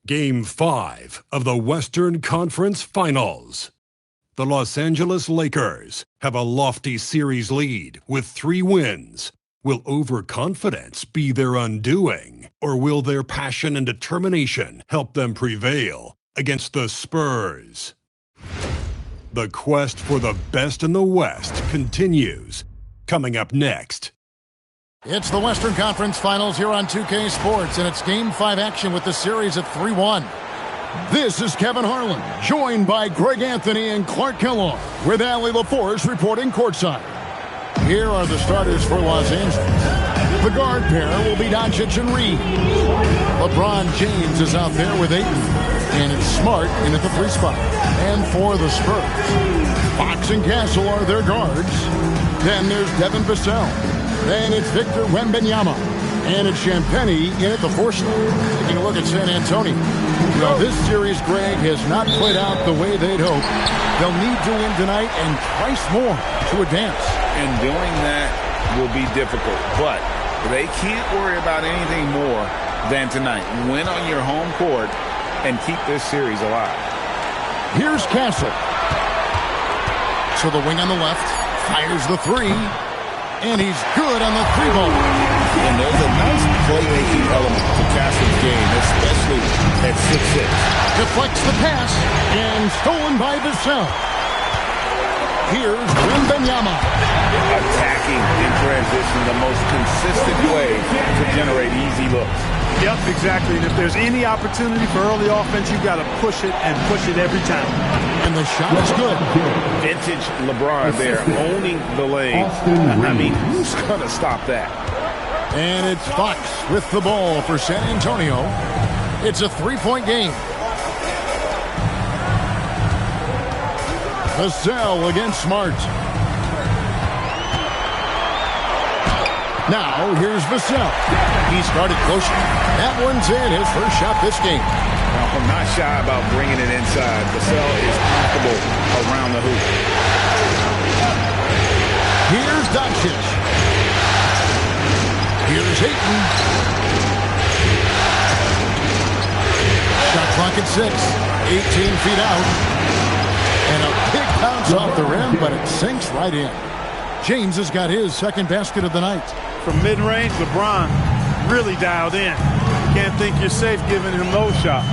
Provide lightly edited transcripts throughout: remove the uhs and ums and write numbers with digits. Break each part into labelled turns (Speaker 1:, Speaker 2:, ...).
Speaker 1: Game 5 of the Western Conference Finals. The Los Angeles Lakers have a lofty series lead with 3 wins. Will overconfidence be their undoing, or will their passion and determination help them prevail against the Spurs? The quest for the best in the West continues. Coming up next.
Speaker 2: It's the Western Conference Finals here on 2K Sports, and it's Game 5 action with the series at 3-1. This is Kevin Harlan, joined by Greg Anthony and Clark Kellogg, with Allie LaForce reporting courtside. Here are the starters for Los Angeles. The guard pair will be Doncic and Reed. LeBron James is out there with Ayton, and it's Smart in at the 3 spot. And for the Spurs, Fox and Castle are their guards. Then there's Devin Vassell. Then it's Victor Wembanyama. And it's Champagnie in at the 4 slot. Taking a look at San Antonio. Well, this series, Greg, has not played out the way they'd hoped. They'll need to win tonight and twice more to advance.
Speaker 3: And doing that will be difficult. But they can't worry about anything more than tonight. Win on your home court and keep this series alive.
Speaker 2: Here's Castle. So the wing on the left fires the 3. And he's good on the 3-ball.
Speaker 3: And there's a nice playmaking element to Castle's game, especially at 6'6".
Speaker 2: Deflects the pass and stolen by Vassell. Here's Wembanyama.
Speaker 3: Attacking in transition, the most consistent way to generate easy looks.
Speaker 4: Yep, exactly. And if there's any opportunity for early offense, you've got to push it and push it every time.
Speaker 2: And the shot is good.
Speaker 3: Vintage LeBron there, owning the lane. I mean, who's going to stop that?
Speaker 2: And it's Fox with the ball for San Antonio. It's a 3-point game. Vassell against Smart. Now, here's Vassell. He started closer. That one's in, his first shot this game.
Speaker 3: Well, I'm not shy about bringing it inside. Vassell is comfortable around the hoop.
Speaker 2: Here's Doncic. Here's Ayton. Shot clock at 6. 18 feet out. And a big bounce off the rim, but it sinks right in. James has got his second basket of the night.
Speaker 4: From mid-range, LeBron really dialed in. You can't think you're safe giving him those shots.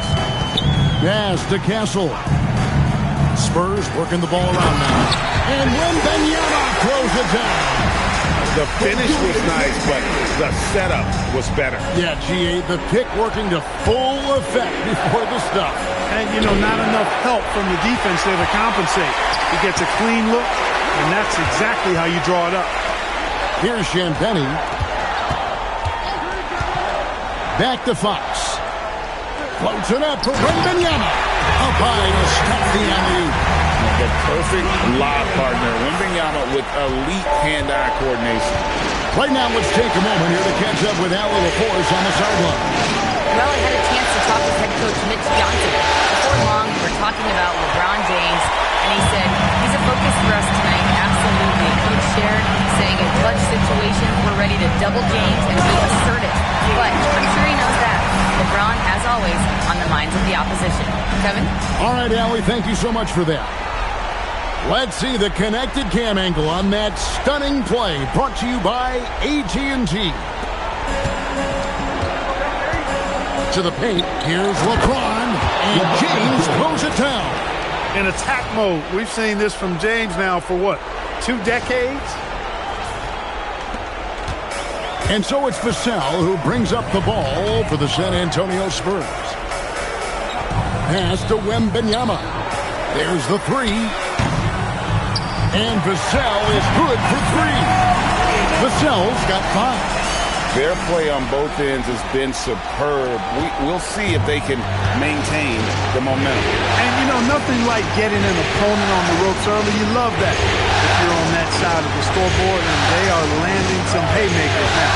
Speaker 2: Pass to Castle. Spurs working the ball around now. And Wembanyama throws it down.
Speaker 3: The finish was nice, but the setup was better.
Speaker 2: Yeah, G.A., the pick working to full effect before the stuff.
Speaker 4: And, you know, not enough help from the defense there to compensate. He gets a clean look, and that's exactly how you draw it up.
Speaker 2: Here's Champagnie. Back to Fox. Floats it up for Wembanyama. Up high to stop the alley-oop.
Speaker 3: The perfect lob partner. Wembanyama with elite hand-eye coordination.
Speaker 2: Right now, let's take a moment here to catch up with Allie LaForce on the sideline.
Speaker 5: Well, I had a chance to talk with head coach Mitch Johnson. Before long, we were talking about LeBron James, and he said, he's a focus for us tonight. Absolutely. Coach shared, saying in clutch situations, we're ready to double James and be assertive. But I'm sure he knows that. LeBron, as always, on the minds of the opposition. Kevin?
Speaker 2: All right, Allie, thank you so much for that. Let's see the connected cam angle on that stunning play, brought to you by AT&T. To the paint, here's LeBron, and James throws it down.
Speaker 4: In attack mode, we've seen this from James now for what, 2 decades?
Speaker 2: And so it's Vassell who brings up the ball for the San Antonio Spurs. Pass to Wembanyama. There's the 3. And Vassell is good for 3. Vassell's got 5.
Speaker 3: Their play on both ends has been superb. We'll see if they can maintain the momentum.
Speaker 4: And, you know, nothing like getting an opponent on the ropes early. You love that if you're on that side of the scoreboard, and they are landing some haymakers now.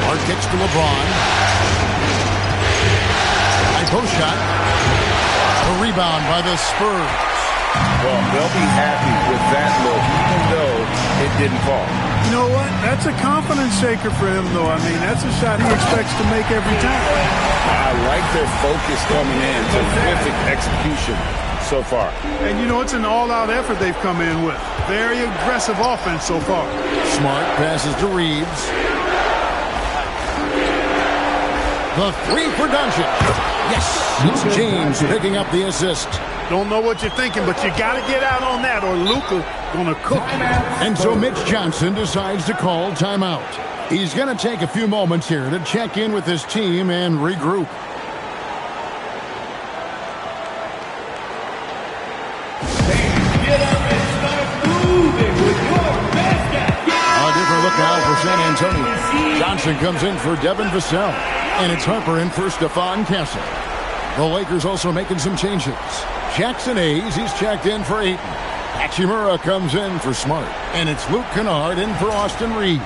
Speaker 2: Smart kicks to LeBron. High post shot. A rebound by the Spurs.
Speaker 3: Well, they'll be happy with that look, even though it didn't fall.
Speaker 4: You know what? That's a confidence shaker for him, though. I mean, that's a shot he expects to make every time.
Speaker 3: I like their focus coming in. Terrific execution so far.
Speaker 4: And, you know, it's an all-out effort they've come in with. Very aggressive offense so far.
Speaker 2: Smart passes to Reeves. The three for Doncic. Yes, it's James picking up the assist.
Speaker 4: Don't know what you're thinking, but you got to get out on that or Luka going to cook you.
Speaker 2: And so Mitch Johnson decides to call timeout. He's going to take a few moments here to check in with his team and regroup. A different look now for San Antonio. Johnson comes in for Devin Vassell, and it's Harper in for Stephon Castle. The Lakers also making some changes. Jackson Hayes, he's checked in for Ayton. Hachimura comes in for Smart, and it's Luke Kennard in for Austin Reeves.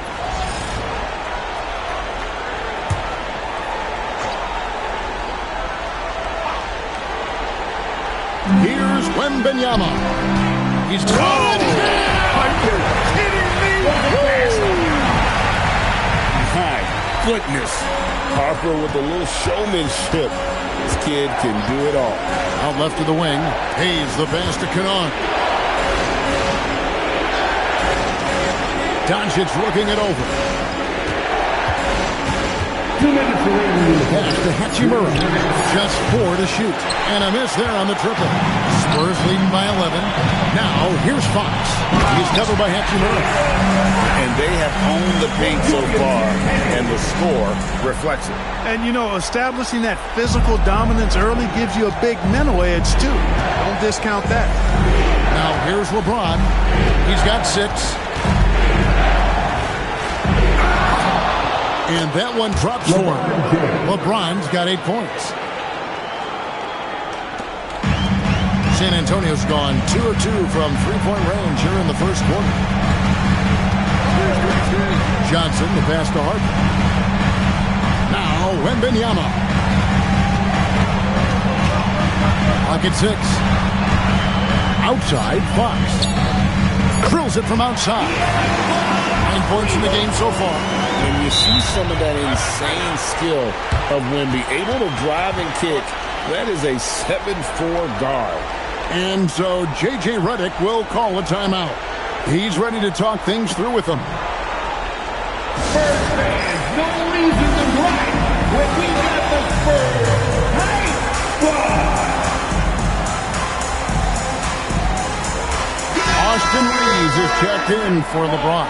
Speaker 2: Here's Wembanyama. He's caught.
Speaker 4: Are you kidding me?
Speaker 3: My goodness. Harper with a little showmanship. This kid can do it all.
Speaker 2: Out left to the wing. Hayes the pass to Kennard. Doncic looking it over.
Speaker 6: 2 minutes remaining.
Speaker 2: Pass to Hachimura. Just 4 to shoot. And a miss there on the triple. Spurs leading by 11. Now, here's Fox. He's covered by Hachimura.
Speaker 3: And they have owned the paint so far, and the score reflects it.
Speaker 4: And, you know, establishing that physical dominance early gives you a big mental edge, too. Don't discount that.
Speaker 2: Now, here's LeBron. He's got 6. And that one drops short. LeBron's got 8 points. San Antonio's gone 2 of 2 from three-point range here in the first quarter. Johnson, the pass to Harper. Now, Wembanyama. Pocket 6. Outside, Fox. Drills it from outside. 9 points in the game so far.
Speaker 3: When you see some of that insane skill of Wemby, able to drive and kick, that is a 7'4" guard.
Speaker 2: And so J.J. Redick will call a timeout. He's ready to talk things through with them.
Speaker 6: Spurs fans, no reason to gripe when we got the Spurs Hype Squad.
Speaker 2: Austin Reeves is checked in for LeBron.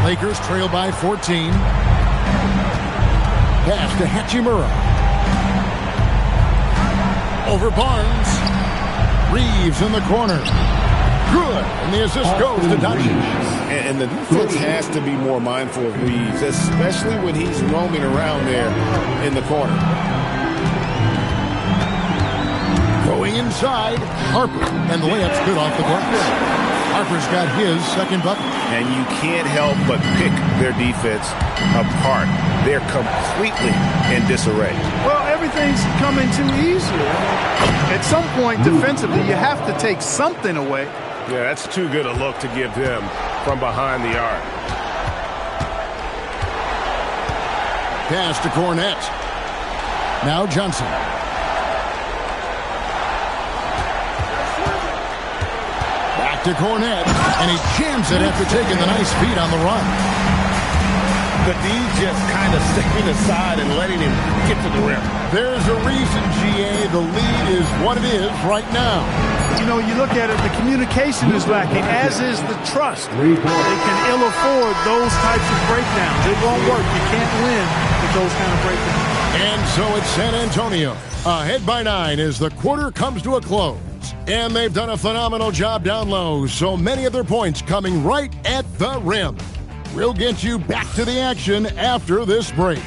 Speaker 2: Lakers trail by 14. Pass to Hachimura. Over Barnes. Reeves in the corner. Good. And the assist goes to Doncic.
Speaker 3: And the defense has to be more mindful of Reeves, especially when he's roaming around there in the corner.
Speaker 2: Going inside, Harper. And the layup's good off the glass. Harper's got his second bucket.
Speaker 3: And you can't help but pick their defense apart. They're completely in disarray.
Speaker 4: Well, everything's coming too easy. At some point, defensively, you have to take something away.
Speaker 7: Yeah, that's too good a look to give them from behind the arc.
Speaker 2: Pass to Cornette. Now Johnson. Back to Cornette. And he jams it after taking the nice feed on the run.
Speaker 3: The D just kind of stepping aside and letting him get to the rim.
Speaker 2: There's a reason, GA, the lead is what it is right now.
Speaker 4: You know, you look at it, the communication is lacking, as is the trust. They can ill afford those types of breakdowns. It won't work. You can't win with those kind of breakdowns.
Speaker 2: And so it's San Antonio, ahead by 9 as the quarter comes to a close. And they've done a phenomenal job down low, so many of their points coming right at the rim. We'll get you back to the action after this break.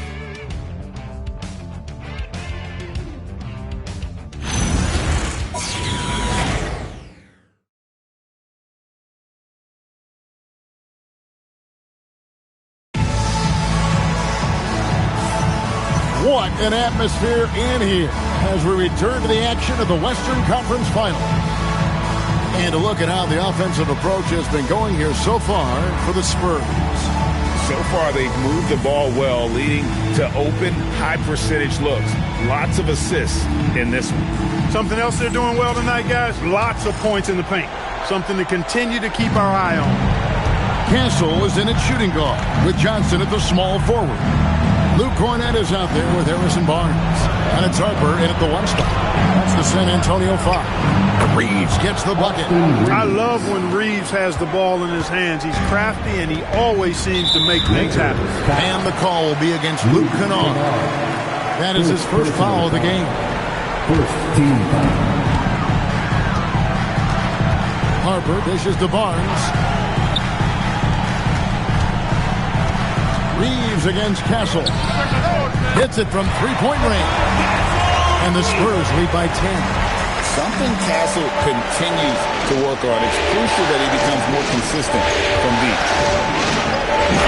Speaker 2: What an atmosphere in here as we return to the action of the Western Conference Final. And a look at how the offensive approach has been going here so far for the Spurs.
Speaker 3: So far, they've moved the ball well, leading to open, high-percentage looks. Lots of assists in this one.
Speaker 4: Something else they're doing well tonight, guys, lots of points in the paint. Something to continue to keep our eye on.
Speaker 2: Castle is in at shooting guard with Johnson at the small forward. Luke Cornett is out there with Harrison Barnes. And it's Harper in at the one spot. That's the San Antonio Fox. Reeves gets the bucket.
Speaker 4: I love when Reeves has the ball in his hands. He's crafty, and he always seems to make things happen.
Speaker 2: And the call will be against Luke Kennard. That is his first foul of the game.
Speaker 6: First team foul.
Speaker 2: Harper dishes to Barnes. Reeves against Castle. Hits it from three-point range. And the Spurs lead by 10.
Speaker 3: Something Castle continues to work on. It's crucial that he becomes more consistent from deep.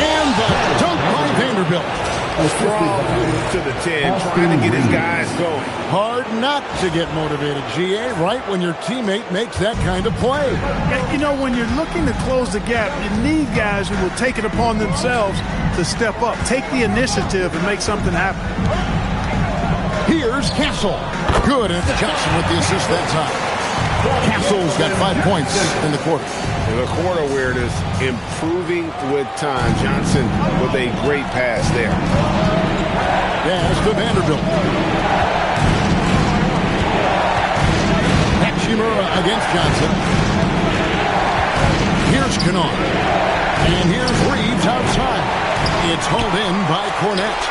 Speaker 2: And the dunk by Vanderbilt.
Speaker 3: Strong to the 10, trying to get his guys going.
Speaker 2: Hard not to get motivated, GA, right when your teammate makes that kind of play.
Speaker 4: You know, when you're looking to close the gap, you need guys who will take it upon themselves to step up, take the initiative, and make something happen.
Speaker 2: Here's Castle. Good, and it's Johnson with the assist that time. Castle's got 5 points in the quarter.
Speaker 7: The quarter where it is improving with time. Johnson with a great pass there.
Speaker 2: Pass to Vanderbilt. Hachimura against Johnson. Here's Kennard. And here's Reeves outside. It's hauled in by Cornett.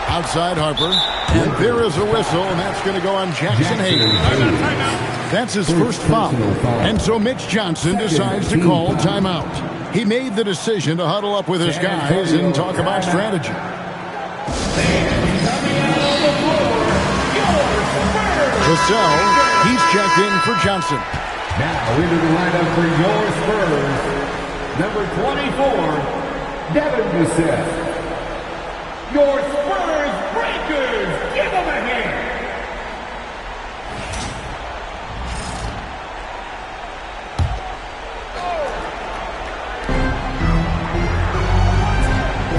Speaker 2: Outside Harper. And there is a whistle, and that's going to go on Jackson Hayes. That's his first foul. And so Mitch Johnson decides to call timeout. He made the decision to huddle up with his guys and talk about strategy. Vassell, he's checked in for Johnson.
Speaker 6: Now into the lineup for your Spurs, number 24, Devin WCF. Your Spurs Breakers, give them a hand.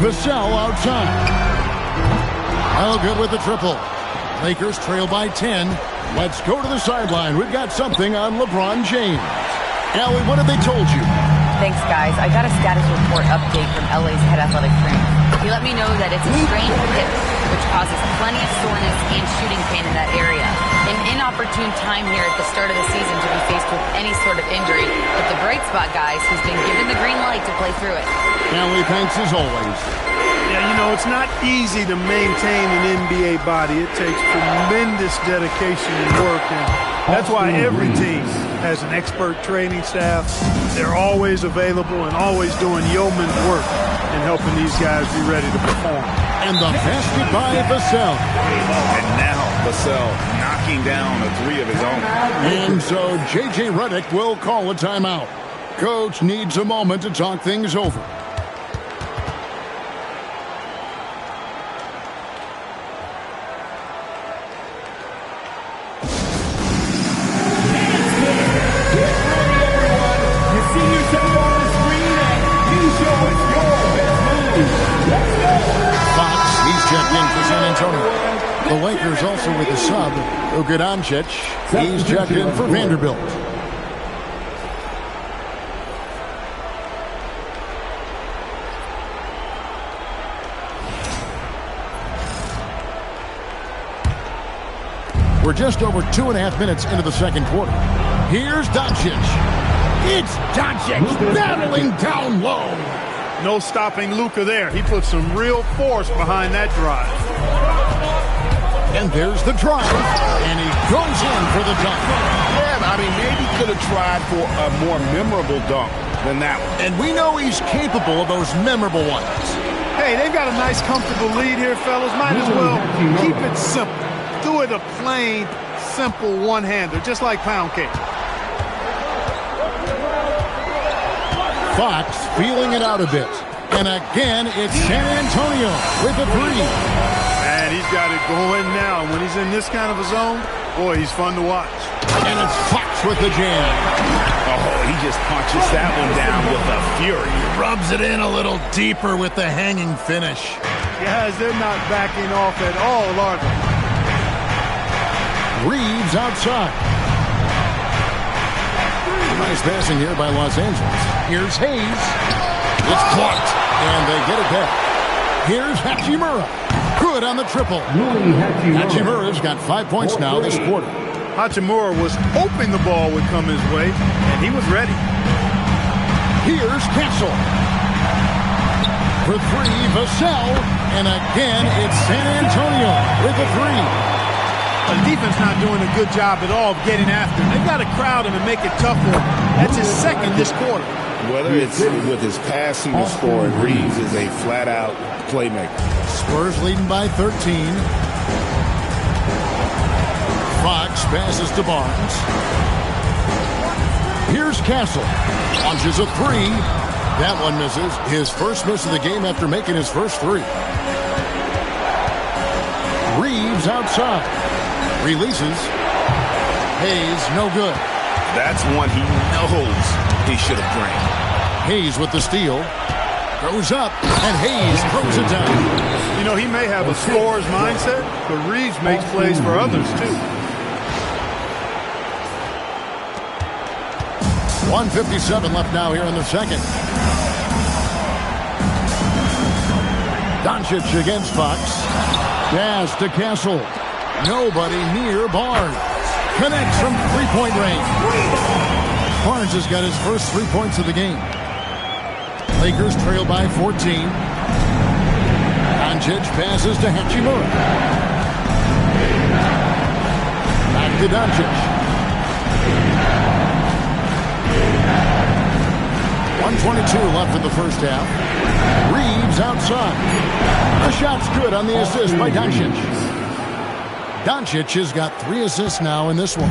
Speaker 2: Vassell outside. Well, good with the triple. Lakers trail by 10. Let's go to the sideline. We've got something on LeBron James. Allie, what have they told you?
Speaker 5: Thanks, guys. I got a status report update from LA's head athletic trainer. He let me know that it's a strained hip, which causes plenty of soreness and shooting pain in that area. An inopportune time here at the start of the season to be faced with any sort of injury. But the bright spot, guys, he's been given the green light to play through it.
Speaker 2: Allie, thanks as always.
Speaker 4: Yeah, you know, it's not easy to maintain an NBA body. It takes tremendous dedication and work, and that's why every team has an expert training staff. They're always available and always doing yeoman's work in helping these guys be ready to perform.
Speaker 2: And the basket by Vassell.
Speaker 3: And now Vassell knocking down a three of his own.
Speaker 2: And so J.J. Redick will call a timeout. Coach needs a moment to talk things over. The Lakers also with the sub, Luka Doncic. He's checked in for Vanderbilt. We're just over 2.5 minutes into the second quarter. Here's Doncic. It's Doncic battling down low.
Speaker 4: No stopping Luka there. He put some real force behind that drive.
Speaker 2: And there's the drive, and he goes in for the dunk.
Speaker 3: Yeah, I mean, maybe could have tried for a more memorable dunk than that one.
Speaker 2: And we know he's capable of those memorable ones.
Speaker 4: Hey, they've got a nice, comfortable lead here, fellas. Might as well keep it simple. Do it a plain, simple one-hander, just like pound cake.
Speaker 2: Fox feeling it out a bit. And again, it's San Antonio with a three.
Speaker 4: And he's got it going now. When he's in this kind of a zone, boy, he's fun to watch.
Speaker 2: And it's Fox with the jam.
Speaker 3: Oh, he just punches that one down with a fury.
Speaker 2: Rubs it in a little deeper with the hanging finish.
Speaker 4: Guys, they're not backing off at all, are they?
Speaker 2: Reeves outside. Nice passing here by Los Angeles. Here's Hayes. It's blocked, and they get it back. Here's Hachimura. Good on the triple. Hachimura's got 5 points now this quarter.
Speaker 4: Hachimura was hoping the ball would come his way, and he was ready.
Speaker 2: Here's Castle. For three, Vassell. And again, it's San Antonio with a three.
Speaker 4: The defense not doing a good job at all of getting after him. They've got to crowd him and make it tough for him. That's his second this quarter.
Speaker 3: Whether it's with his passing or scoring, Reeves is a flat-out playmaker.
Speaker 2: Spurs leading by 13. Fox passes to Barnes. Here's Castle. Launches a three. That one misses. His first miss of the game after making his first three. Reeves outside. Releases. Hayes, no good.
Speaker 3: That's one he knows he should have drained.
Speaker 2: Hayes with the steal. Goes up, and Hayes throws it down.
Speaker 4: You know, he may have a scorer's mindset, but Reeves makes plays for others, too.
Speaker 2: 1:57 left now here in the second. Doncic against Fox. Pass to Castle. Nobody near Barnes. Connects from three-point range. Barnes has got his first 3 points of the game. Lakers trail by 14. Doncic passes to Hachimura. Back to Doncic. 1:22 left in the first half. Reeves outside. The shot's good on the assist by Doncic. Doncic has got 3 assists now in this one.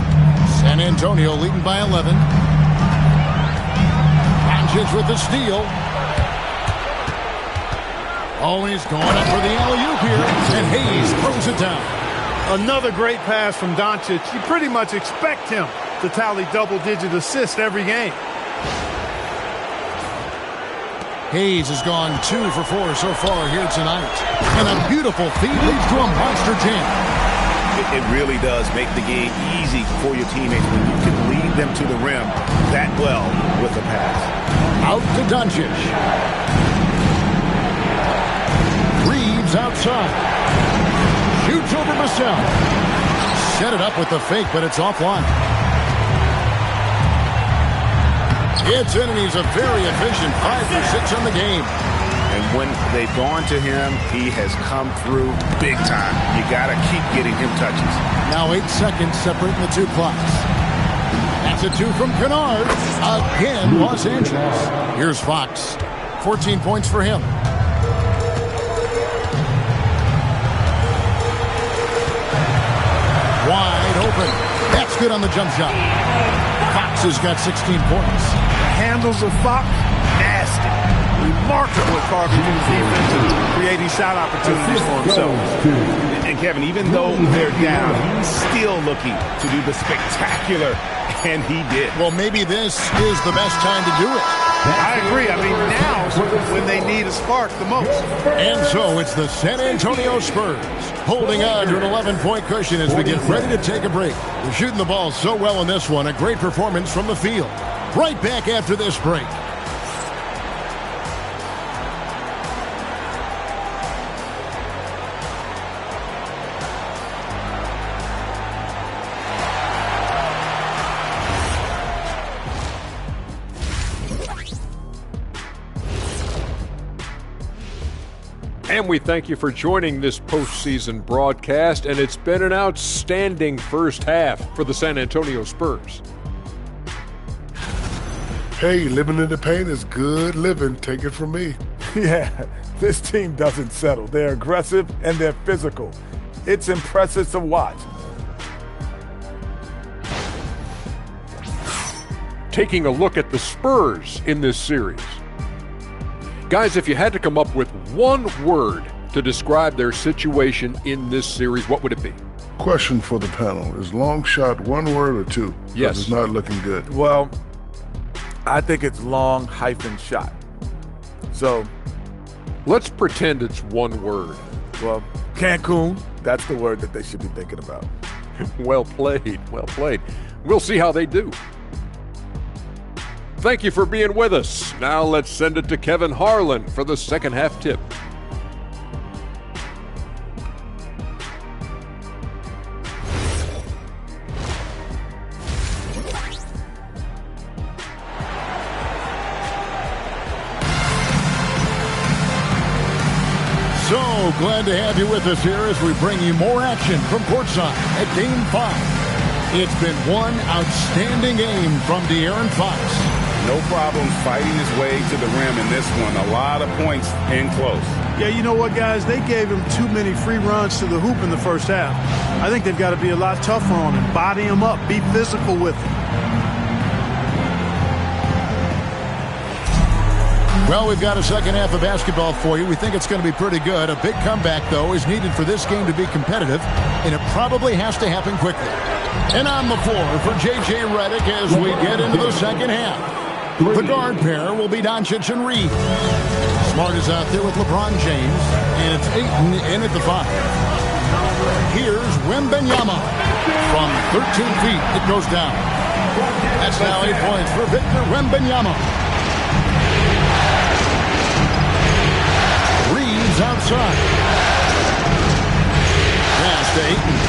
Speaker 2: San Antonio leading by 11. Doncic with the steal. Oh, he's going up for the alley-oop here, and Hayes throws it down.
Speaker 4: Another great pass from Doncic. You pretty much expect him to tally double-digit assists every game.
Speaker 2: Hayes has gone 2 for 4 so far here tonight. And a beautiful feed leads to a monster jam.
Speaker 3: It really does make the game easy for your teammates when you can lead them to the rim that well with a pass.
Speaker 2: Out to Doncic. Reeves outside. Shoots over Vassell. Set it up with the fake, but it's offline. It's in, and he's a very efficient 5 for 6 on the game.
Speaker 3: And when they've gone to him, he has come through big time. You got to keep getting him touches.
Speaker 2: Now 8 seconds separating the two clocks. That's a 2 from Kennard. Again, Los Angeles. Here's Fox. 14 points for him. Wide open. That's good on the jump shot. Fox has got 16 points.
Speaker 4: The handles of Fox, nasty. Remarkable at carving through the defense and creating shot opportunities for himself.
Speaker 3: And Kevin, even though they're down, he's still looking to do the spectacular, and he did.
Speaker 2: Well, maybe this is the best time to do it.
Speaker 4: I agree. I mean, now's when they need a spark the most.
Speaker 2: And so it's the San Antonio Spurs holding on to an 11-point cushion as we get ready to take a break. They're shooting the ball so well in this one. A great performance from the field. Right back after this break.
Speaker 8: And we thank you for joining this postseason broadcast, and it's been an outstanding first half for the San Antonio Spurs.
Speaker 9: Hey, living in the paint is good living. Take it from me.
Speaker 10: Yeah, this team doesn't settle. They're aggressive and they're physical. It's impressive to watch.
Speaker 8: Taking a look at the Spurs in this series. Guys, if you had to come up with one word to describe their situation in this series, what would it be?
Speaker 9: Question for the panel. Is long shot one word or two?
Speaker 8: Yes.
Speaker 9: It's not looking good.
Speaker 10: Well, I think it's long hyphen shot. So
Speaker 8: let's pretend it's one word.
Speaker 10: Well, Cancun, that's the word that they should be thinking about.
Speaker 8: Well played, well played. We'll see how they do. Thank you for being with us. Now let's send it to Kevin Harlan for the second half tip.
Speaker 2: So glad to have you with us here as we bring you more action from courtside at Game 5. It's been one outstanding game from De'Aaron Fox.
Speaker 3: No problem fighting his way to the rim in this one. A lot of points in close.
Speaker 4: Yeah, you know what, guys? They gave him too many free runs to the hoop in the first half. I think they've got to be a lot tougher on him. Body him up. Be physical with him.
Speaker 2: Well, we've got a second half of basketball for you. We think it's going to be pretty good. A big comeback, though, is needed for this game to be competitive, and it probably has to happen quickly. And on the floor for J.J. Redick as we get into the second half. The guard pair will be Doncic and Reed. Smart is out there with LeBron James, and it's Ayton in at the 5. Here's Wembanyama. From 13 feet, it goes down. That's now 8 points for Victor Wembanyama. Reed's outside. Pass to Ayton.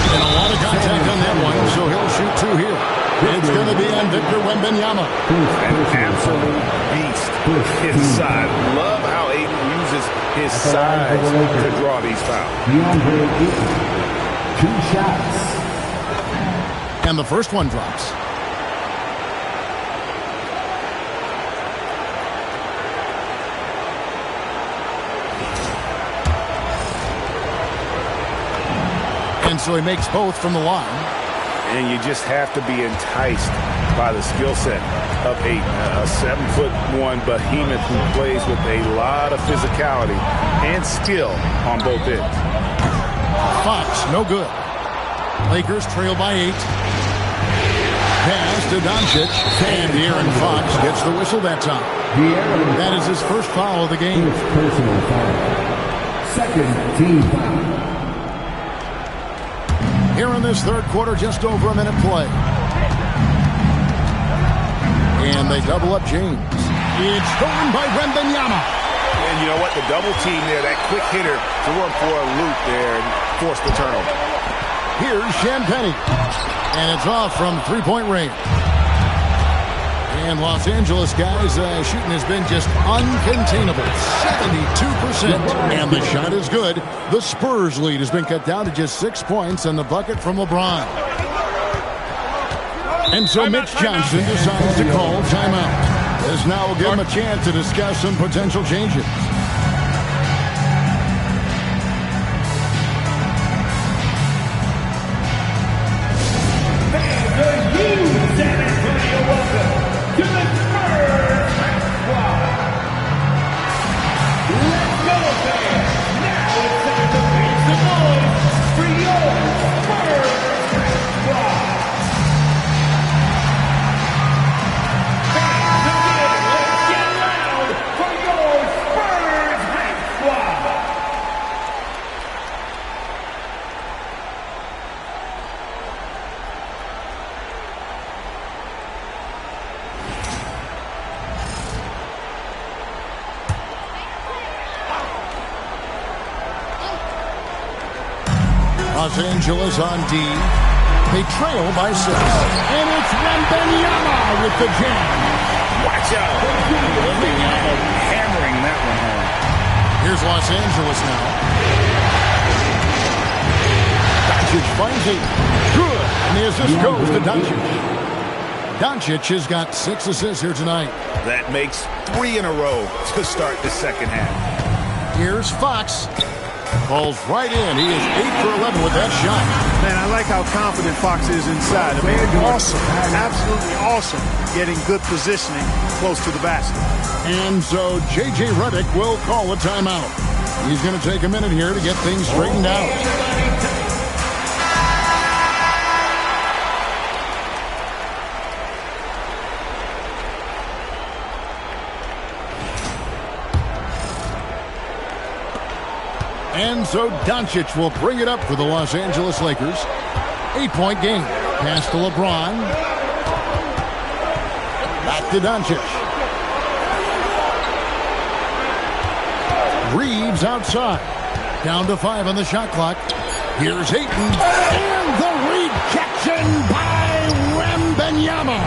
Speaker 2: And a lot of contact on that one, so he'll shoot 2 here. It's going to be on Victor Wembanyama.
Speaker 3: An absolute beast inside. Love how Ayton uses his size to draw these fouls.
Speaker 6: 2 shots.
Speaker 2: And the first one drops. And so he makes both from the line.
Speaker 3: And you just have to be enticed by the skill set of Ayton. A 7'1" behemoth who plays with a lot of physicality and skill on both ends.
Speaker 2: Fox, no good. Lakers trail by 8. Pass to Doncic. And De'Aaron Fox gets the whistle that time. That is his first foul of the game.
Speaker 6: Personal foul. Second team foul.
Speaker 2: Here in this third quarter, just over a minute play. And they double up James. It's stolen by Wembanyama.
Speaker 3: And you know what? The double team there, that quick hitter threw him for a loop there and forced the turnover.
Speaker 2: Here's Champagnie. And it's off from three-point range. And Los Angeles guys, shooting has been just uncontainable. 72%. And the shot is good. The Spurs lead has been cut down to just 6 points and the bucket from LeBron. And so Mitch Johnson decides to call timeout. This now will give him a chance to discuss some potential changes. Los Angeles on D. They trail by 6. And it's Wembanyama with the jam.
Speaker 3: Watch out. Wembanyama hammering that one home.
Speaker 2: Here's Los Angeles now. Doncic finds it. Good. And the assist goes to Doncic. Doncic has got 6 assists here tonight.
Speaker 3: That makes 3 in a row to start the second half.
Speaker 2: Here's Fox. Falls right in. He is 8 for 11 with that shot.
Speaker 4: Man, I like how confident Fox is inside. I mean, awesome, absolutely awesome, getting good positioning close to the basket.
Speaker 2: And so J.J. Redick will call a timeout. He's going to take a minute here to get things straightened out. And so Doncic will bring it up for the Los Angeles Lakers. 8-point game. Pass to LeBron. Back to Doncic. Reeves outside. Down to 5 on the shot clock. Here's Ayton. And the rejection by Wembanyama.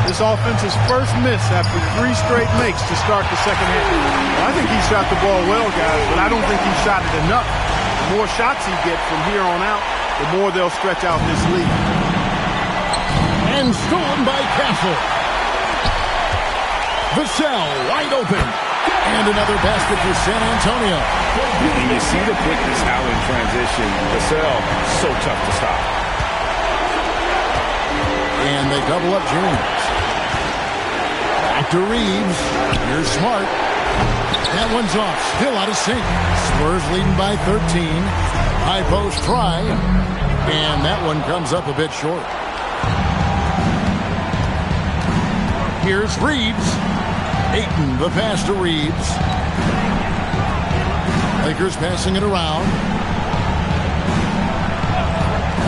Speaker 4: This offense's first miss after 3 straight makes to start the second half. Well, I think he shot the ball well, guys, but I don't think he shot it enough. The more shots he gets from here on out, the more they'll stretch out this lead.
Speaker 2: And stolen by Castle. Vassell wide open. And another basket for San Antonio.
Speaker 3: And you see the quickness out in transition. Vassell, so tough to stop.
Speaker 2: And they double up James. Back to Reeves. Here's Smart. That one's off. Still out of sync. Spurs leading by 13. High post try. And that one comes up a bit short. Here's Reeves. Ayton, the pass to Reeves. Lakers passing it around.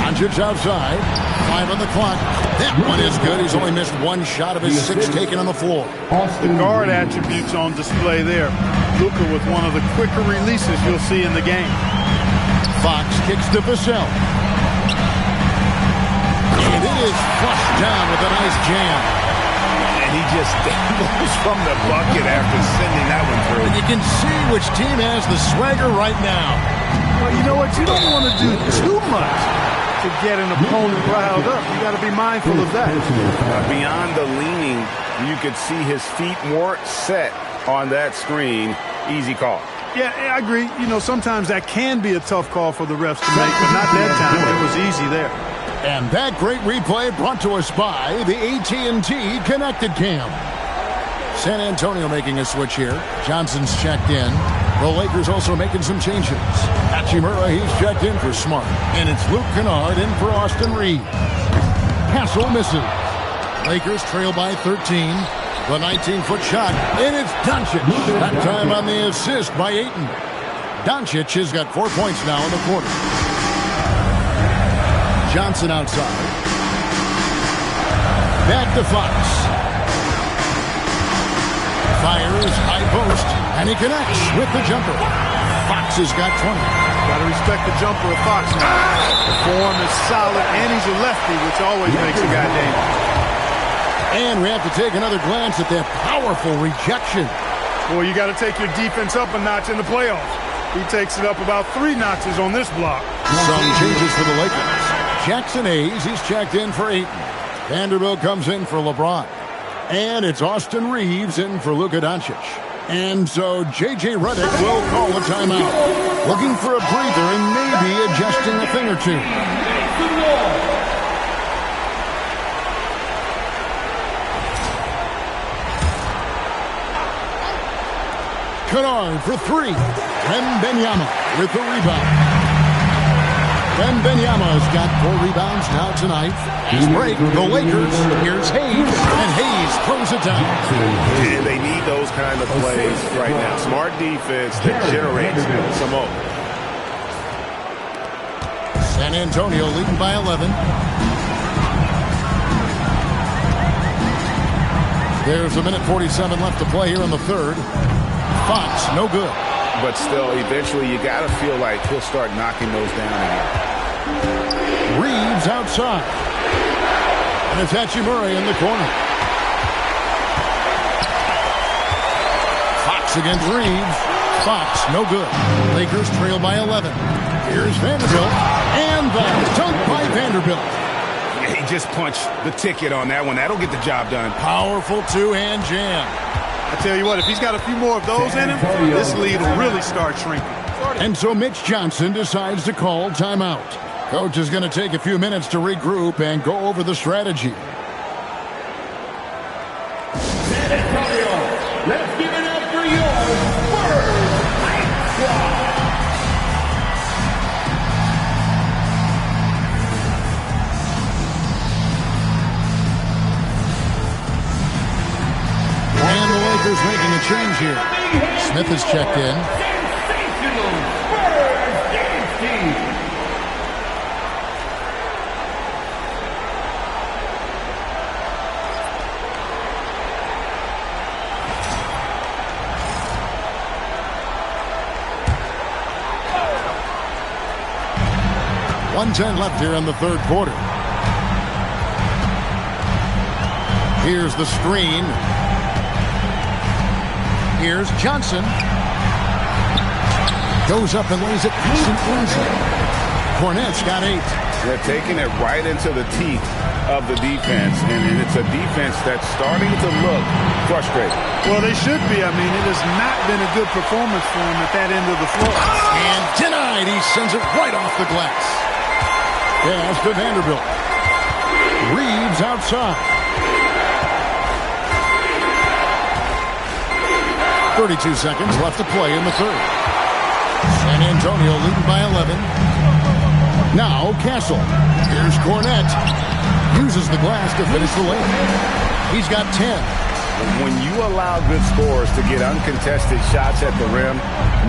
Speaker 2: Doncic outside. 5 on the clock. That one is good. He's only missed 1 shot of his 6 taken on the floor.
Speaker 4: The guard attributes on display there. Luka with one of the quicker releases you'll see in the game.
Speaker 2: Fox kicks to Vassell. And it is flushed down with a nice jam.
Speaker 3: And he just dangled from the bucket after sending that one through.
Speaker 2: And you can see which team has the swagger right now.
Speaker 4: Well, you know what? You don't want to do too much to get an opponent riled up. You got to be mindful of that.
Speaker 3: Beyond the leaning, you could see his feet more set on that screen. Easy call.
Speaker 4: Yeah, I agree. You know, sometimes that can be a tough call for the refs to make, but not that time. It was easy there.
Speaker 2: And that great replay brought to us by the AT&T Connected Cam. San Antonio making a switch here. Johnson's checked in. The Lakers also making some changes. Hachimura, he's checked in for Smart. And it's Luke Kennard in for Austin Reeves. Castle misses. Lakers trail by 13. The 19-foot shot. And it's Doncic. That time on the assist by Ayton. Doncic has got 4 points now in the quarter. Johnson outside. Back to Fox. Fires, high post, and he connects with the jumper. Fox has got 20.
Speaker 4: Got to respect the jumper of Fox now. The form is solid, and he's a lefty, which always makes a guy dangerous.
Speaker 2: And we have to take another glance at that powerful rejection.
Speaker 4: Boy, you got to take your defense up a notch in the playoffs. He takes it up about 3 notches on this block.
Speaker 2: Some changes for the Lakers. Jackson Hayes, he's checked in for Ayton. Vanderbilt comes in for LeBron. And it's Austin Reeves in for Luka Doncic. And so J.J. Redick will call a timeout. Looking for a breather and maybe adjusting a thing or two. Kennard for 3. Wembanyama with the rebound. Wembanyama's got 4 rebounds now tonight. He's break the Lakers. Here's Hayes, and Hayes throws it down.
Speaker 3: And they need those kind of plays right now. Smart defense that generates some hope.
Speaker 2: San Antonio leading by 11. There's a minute 47 left to play here in the third. Fox, no good.
Speaker 3: But still, eventually, you got to feel like he'll start knocking those down again.
Speaker 2: Reeves outside. And it's Hachimura in the corner. Fox against Reeves. Fox, no good. Lakers trail by 11. Here's Vanderbilt. And the dunk by Vanderbilt.
Speaker 3: Yeah, he just punched the ticket on that one. That'll get the job done.
Speaker 2: Powerful two-hand jam.
Speaker 4: I tell you what, if he's got a few more of those in him, this lead will really start shrinking.
Speaker 2: And so Mitch Johnson decides to call timeout. Coach is going to take a few minutes to regroup and go over the strategy.
Speaker 6: San Antonio, let's give it up for your Spurs Hype Squad.
Speaker 2: And the Lakers making a change here. Smith has checked in.
Speaker 6: Sensational Spurs dance team.
Speaker 2: .110 left here in the third quarter. Here's the screen. Here's Johnson. Goes up and lays it nice and easy. Cornette's got 8.
Speaker 3: They're taking it right into the teeth of the defense, and it's a defense that's starting to look frustrated.
Speaker 4: Well, they should be. I mean, it has not been a good performance for them at that end of the floor.
Speaker 2: And denied. He sends it right off the glass. Pass to Vanderbilt. Reeves outside. 32 seconds left to play in the third. San Antonio leading by 11. Now Castle. Here's Cornette. Uses the glass to finish the lane. He's got 10.
Speaker 3: When you allow good scorers to get uncontested shots at the rim,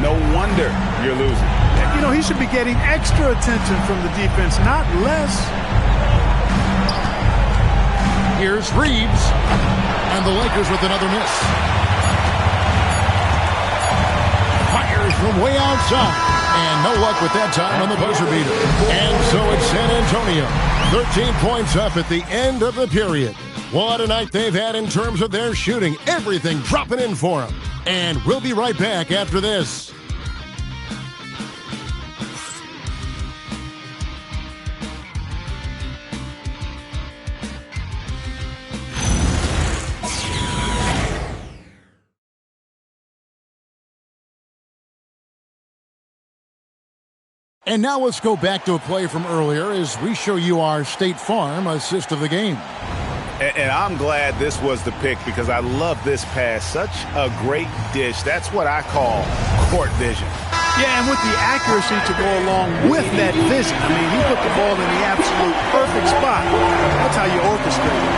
Speaker 3: no wonder you're losing.
Speaker 4: You know, he should be getting extra attention from the defense, not less.
Speaker 2: Here's Reeves. And the Lakers with another miss. Fires from way outside. And no luck with that time on the buzzer beater. And so it's San Antonio. 13 points up at the end of the period. What a night they've had in terms of their shooting. Everything dropping in for them. And we'll be right back after this. And now let's go back to a play from earlier as we show you our State Farm assist of the game.
Speaker 3: And I'm glad this was the pick because I love this pass. Such a great dish. That's what I call court vision.
Speaker 4: Yeah, and with the accuracy to go along with that vision. I mean, he put the ball in the absolute perfect spot. That's how you orchestrate it.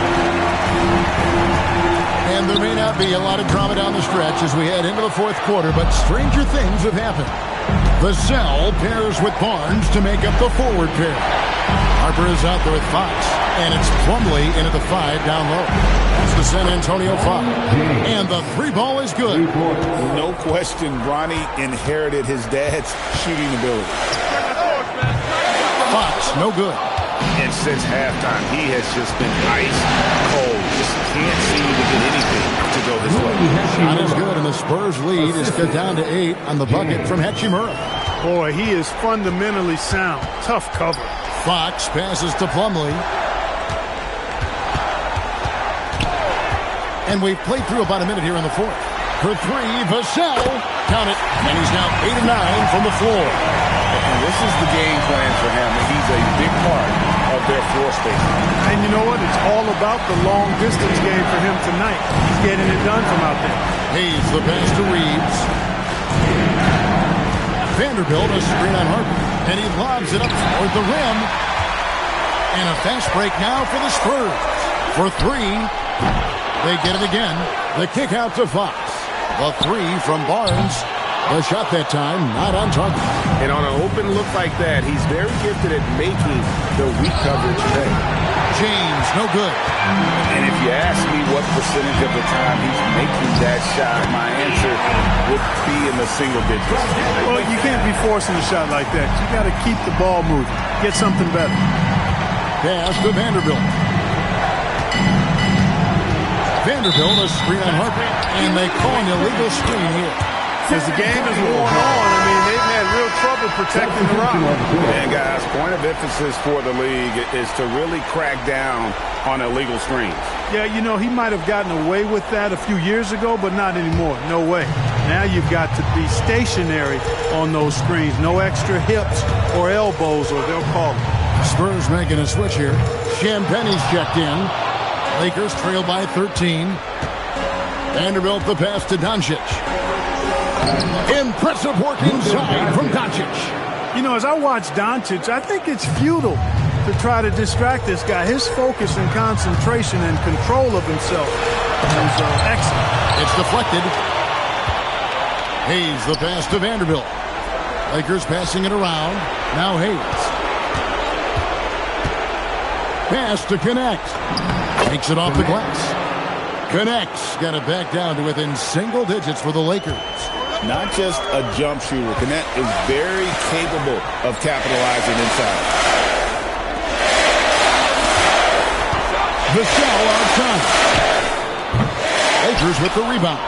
Speaker 2: And there may not be a lot of drama down the stretch as we head into the fourth quarter, but stranger things have happened. Vassell pairs with Barnes to make up the forward pair. Harper is out there with Fox, and it's Plumlee into the 5 down low. That's the San Antonio 5. And the 3 ball is good.
Speaker 3: No question, Bronny inherited his dad's shooting ability.
Speaker 2: Fox, no good.
Speaker 3: And since halftime, he has just been ice cold. Just can't seem to get anything to go his way.
Speaker 2: Shot is good, and the Spurs lead is cut down to 8 on the bucket from Hachimura.
Speaker 4: Boy, he is fundamentally sound. Tough cover.
Speaker 2: Fox passes to Plumlee. And we've played through about a minute here in the fourth. For 3, Vassell. Count it. And he's now 8 of 9 from the floor.
Speaker 3: And this is the game plan for him. And he's a big part of their floor space.
Speaker 4: And you know what? It's all about the long distance game for him tonight. He's getting it done from out there.
Speaker 2: Hayes the pass to Reeves. Vanderbilt a screen on Harper. And he lobs it up toward the rim. And a fast break now for the Spurs. For 3. They get it again. The kick out to Fox. The 3 from Barnes. The shot that time not on target.
Speaker 3: And on an open look like that, he's very gifted at making the weak coverage pay.
Speaker 2: James, no good.
Speaker 3: And if you ask me what percentage of the time he's making that shot, my answer would be in the single digits.
Speaker 4: Well, you can't be forcing a shot like that. You got to keep the ball moving. Get something better.
Speaker 2: Pass to Vanderbilt. Vanderbilt a screen on Harper, and they call an illegal screen here.
Speaker 4: As the game is worn on, I mean, they've had real trouble protecting the rock.
Speaker 3: And guys, point of emphasis for the league is to really crack down on illegal screens.
Speaker 4: Yeah, you know, he might have gotten away with that a few years ago, but not anymore. No way. Now you've got to be stationary on those screens. No extra hips or elbows, or they'll call it.
Speaker 2: Spurs making a switch here. Champagne's checked in. Lakers trail by 13. Vanderbilt the pass to Doncic. Impressive work inside from Doncic.
Speaker 4: You know, as I watch Doncic, I think it's futile to try to distract this guy. His focus and concentration and control of himself is excellent.
Speaker 2: It's deflected. Hayes the pass to Vanderbilt. Lakers passing it around. Now Hayes. Pass to Connect. Takes it off the glass. Connects. Got it back down to within single digits for the Lakers.
Speaker 3: Not just a jump shooter. Connect is very capable of capitalizing inside.
Speaker 2: Vassell outside. Lakers with the rebound.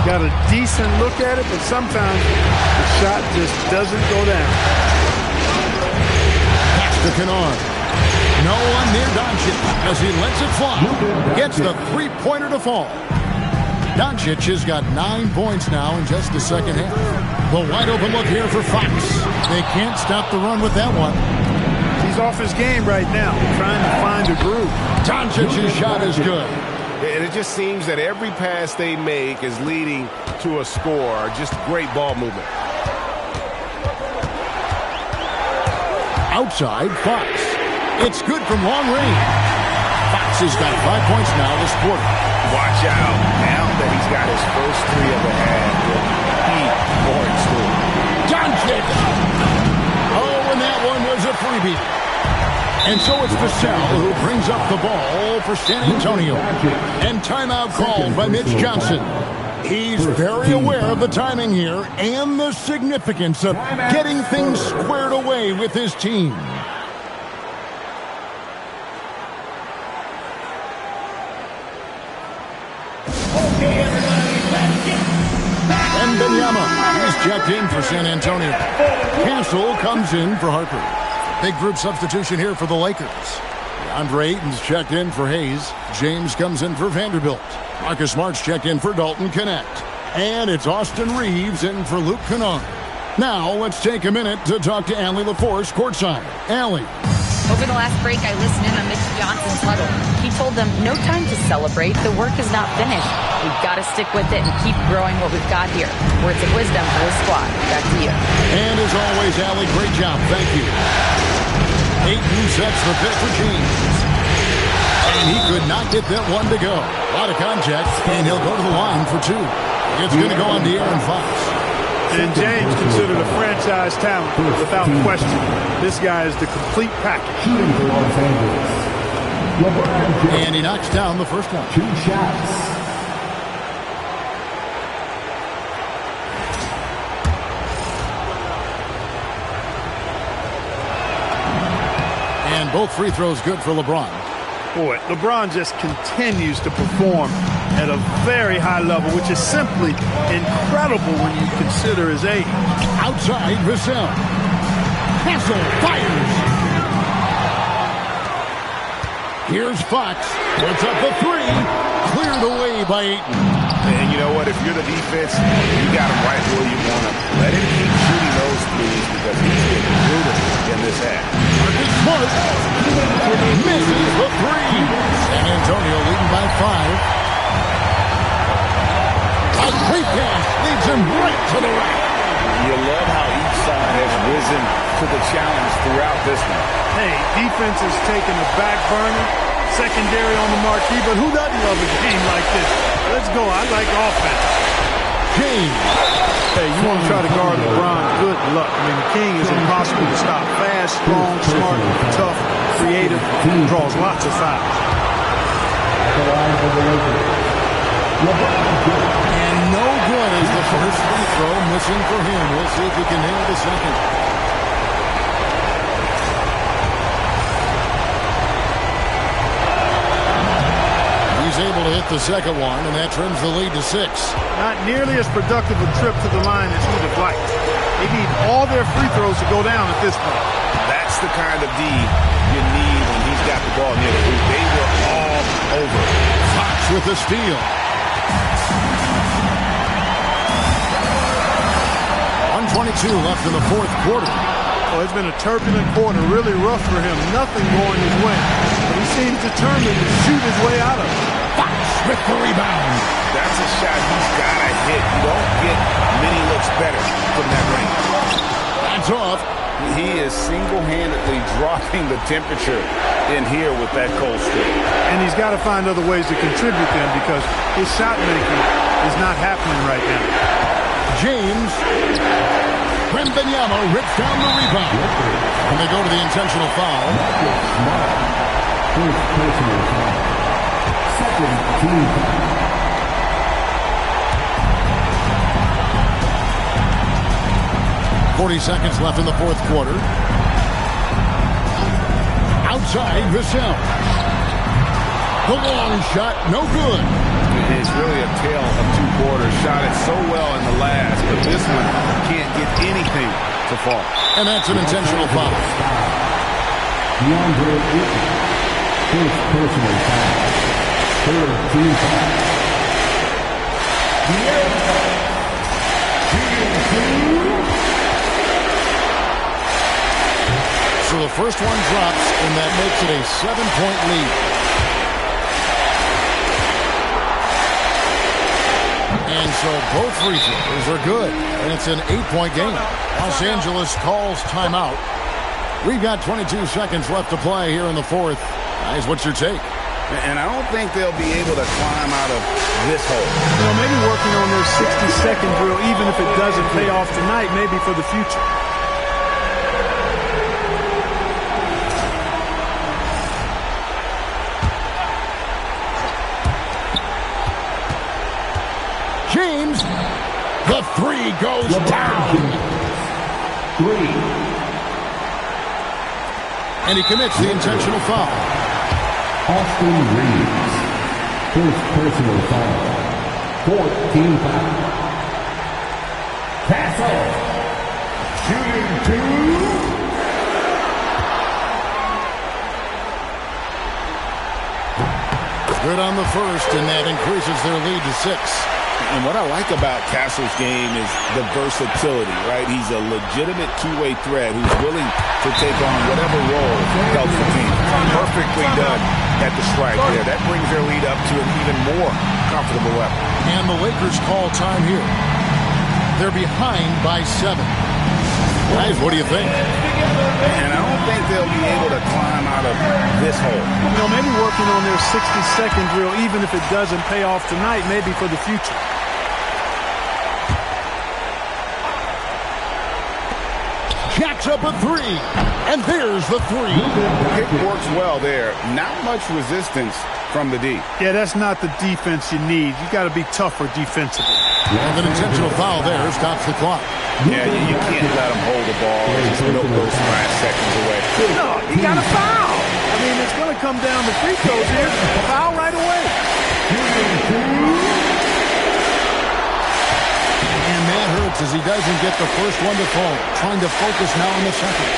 Speaker 4: Got a decent look at it, but sometimes the shot just doesn't go down.
Speaker 2: Pass to Kennard. No one near Doncic as he lets it fly. Gets the three-pointer to fall. Doncic has got 9 points now in just the second half. The wide open look here for Fox. They can't stop the run with that one.
Speaker 4: He's off his game right now, trying to find a groove.
Speaker 2: Doncic's shot is good.
Speaker 7: And it just seems that every pass they make is leading to a score. Just great ball movement.
Speaker 2: Outside, Fox. It's good from long range. Fox has got 5 points now this quarter.
Speaker 3: Watch out. Now that he's got his first three of the half, heat pouring through.
Speaker 2: Doncic! Oh, and that one was a freebie. And so it's Vassell who brings up the ball for San Antonio. And timeout called by Mitch Johnson. He's very aware of the timing here and the significance of getting things squared away with his team. And Benyama, he's checked in for San Antonio. Cancel comes in for Harper. Big group substitution here for the Lakers. DeAndre Ayton's checked in for Hayes. James comes in for Vanderbilt. Marcus Smart's checked in for Dalton Connect. And it's Austin Reeves in for Luke Kennard. Now let's take a minute to talk to Allie LaForce courtside. Allie.
Speaker 5: Over the last break, I listened in on Mitch Johnson's huddle. He told them, no time to celebrate. The work is not finished. We've got to stick with it and keep growing what we've got here. Words of wisdom for the squad. Back to you.
Speaker 2: And as always, Allie, great job. Thank you. Ayton sets the pick for James. And he could not get that one to go. A lot of contact, and he'll go to the line for two. It's going to go on De'Aaron Fox.
Speaker 4: And James considered a franchise talent without question. This guy is the complete package.
Speaker 2: And he knocks down the first one.
Speaker 6: 2 shots.
Speaker 2: And both free throws good for LeBron.
Speaker 4: Boy, LeBron just continues to perform at a very high level, which is simply incredible when you consider his age.
Speaker 2: Outside, Vassell. Hassel fires. Here's Fox. Puts up the three. Cleared away by Ayton.
Speaker 3: And you know what? If you're the defense, you got him right where you want him. Let him keep shooting those threes because he's been brutal in this half.
Speaker 2: Marcus Smart misses the three. San Antonio leading by 5. A great pass leads him right to the rack.
Speaker 3: You love how each side has risen to the challenge throughout this one.
Speaker 4: Hey, defense is taking a back burner, secondary on the marquee, but who doesn't love a game like this? Let's go. I like offense.
Speaker 2: James.
Speaker 4: Hey, you want to try to guard LeBron, good luck. I mean, the King is impossible to stop. Fast, strong, smart, tough, creative, draws lots of fouls.
Speaker 2: And no good is the first free throw missing for him. We'll see if he can nail the second. He's able to hit the second one, and that trims the lead to 6.
Speaker 4: Not nearly as productive a trip to the line as he'd have liked. They need all their free throws to go down at this point.
Speaker 3: That's the kind of D you need when he's got the ball near the hoop. They were all over.
Speaker 2: Fox with the steal. 1:22 left in the fourth quarter.
Speaker 4: Oh, it's been a turbulent quarter, really rough for him. Nothing going his way. But he seems determined to shoot his way out of it.
Speaker 2: Fox with the rebound.
Speaker 3: That's a shot he's got to hit. You don't get many looks better from that range.
Speaker 2: That's off.
Speaker 3: He is single-handedly dropping the temperature in here with that cold streak.
Speaker 4: And he's got to find other ways to contribute then because his shot making is not happening right now.
Speaker 2: James. Wembanyama rips down the rebound. And they go to the intentional foul.
Speaker 6: First personal foul. Second team foul.
Speaker 2: 40 seconds left in the fourth quarter. Outside, Vassell. The long shot, no good.
Speaker 3: It's really a tale of two quarters. Shot it so well in the last, but this one can't get anything to fall.
Speaker 2: And that's an intentional foul.
Speaker 6: DeAndre Ayton. First personal foul. Third team foul.
Speaker 2: So the first one drops, and that makes it a 7-point lead. And so both free throws are good, and it's an 8-point game. Los Angeles calls timeout. We've got 22 seconds left to play here in the fourth. Guys, what's your take?
Speaker 3: And I don't think they'll be able to climb out of this hole.
Speaker 4: You know, maybe working on their 60-second drill, even if it doesn't pay off tonight, maybe for the future.
Speaker 2: James, the three goes down.
Speaker 6: Three.
Speaker 2: And he commits the intentional foul.
Speaker 6: Austin Reeves. First personal foul. Fourth team foul. Castle. Shooting two.
Speaker 2: Good on the first, and that increases their lead to 6.
Speaker 3: And what I like about Castle's game is the versatility, right? He's a legitimate two-way threat who's willing to take on whatever role helps the team. Perfectly done at the strike there. That brings their lead up to an even more comfortable level.
Speaker 2: And the Lakers call time here. They're behind by 7. Guys, what do you think?
Speaker 3: And I don't think they'll be able to climb out of this hole.
Speaker 4: You know, maybe working on their 60-second drill, even if it doesn't pay off tonight, maybe for the future.
Speaker 2: Jacks up a 3, and there's the 3.
Speaker 3: It works well there. Not much resistance from the D.
Speaker 4: Yeah, that's not the defense you need. You got to be tougher defensively.
Speaker 2: And an intentional foul there stops the clock.
Speaker 3: Yeah, you can't let him hold the ball and just milk those 5 seconds away.
Speaker 4: No, you got to foul. I mean, it's going to come down to free throws here. Foul right away.
Speaker 2: And that hurts as he doesn't get the first one to fall. Trying to focus now on the second.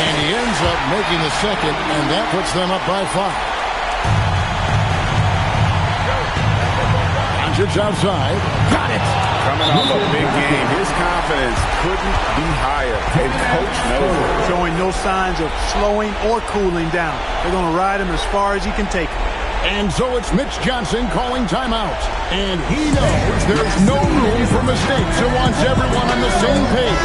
Speaker 2: And he ends up making the second, and that puts them up by 5. It's outside. Got it.
Speaker 3: Coming off a big game. His confidence couldn't be higher. And coach knows it.
Speaker 4: Showing no signs of slowing or cooling down. They're going to ride him as far as he can take him.
Speaker 2: And so it's Mitch Johnson calling timeout. And he knows there's no room for mistakes and wants everyone on the same page.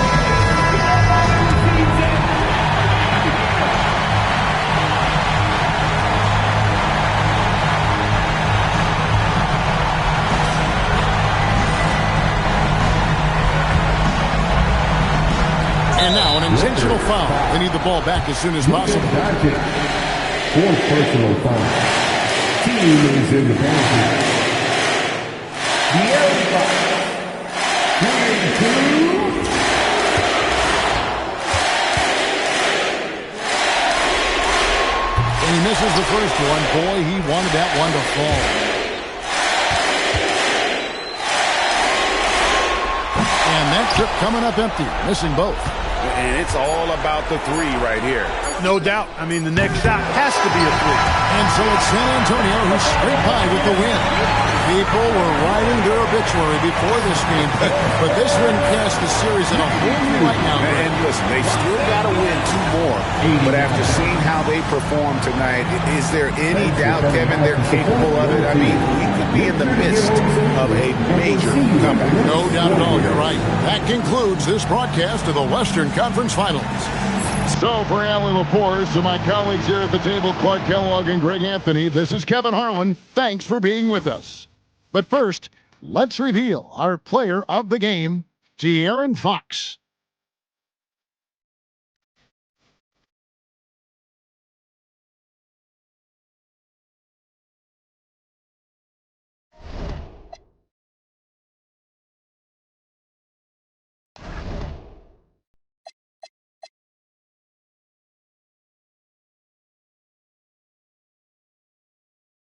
Speaker 2: And now an intentional foul. They need the ball back as soon as possible.
Speaker 6: Fourth personal foul. Team is in the penalty.
Speaker 2: And he misses the first one. Boy, he wanted that one to fall. And that trip coming up empty, missing both.
Speaker 3: And it's all about the 3 right here.
Speaker 4: No doubt. I mean, the next shot has to be a 3.
Speaker 2: And so it's San Antonio who's straight by with the win. People were writing their obituary before this game, but this win cast the series in a whole new light now.
Speaker 3: And listen, they still got to win 2 more. But after seeing how they performed tonight, is there any doubt, Kevin, they're capable of it? I mean, we could be in the midst of a major comeback.
Speaker 2: No doubt at all, you're right. That concludes this broadcast of the Western Conference Finals. So for Alan Lepores, to my colleagues here at the table, Clark Kellogg and Greg Anthony, this is Kevin Harlan. Thanks for being with us. But first, let's reveal our player of the game, De'Aaron Fox.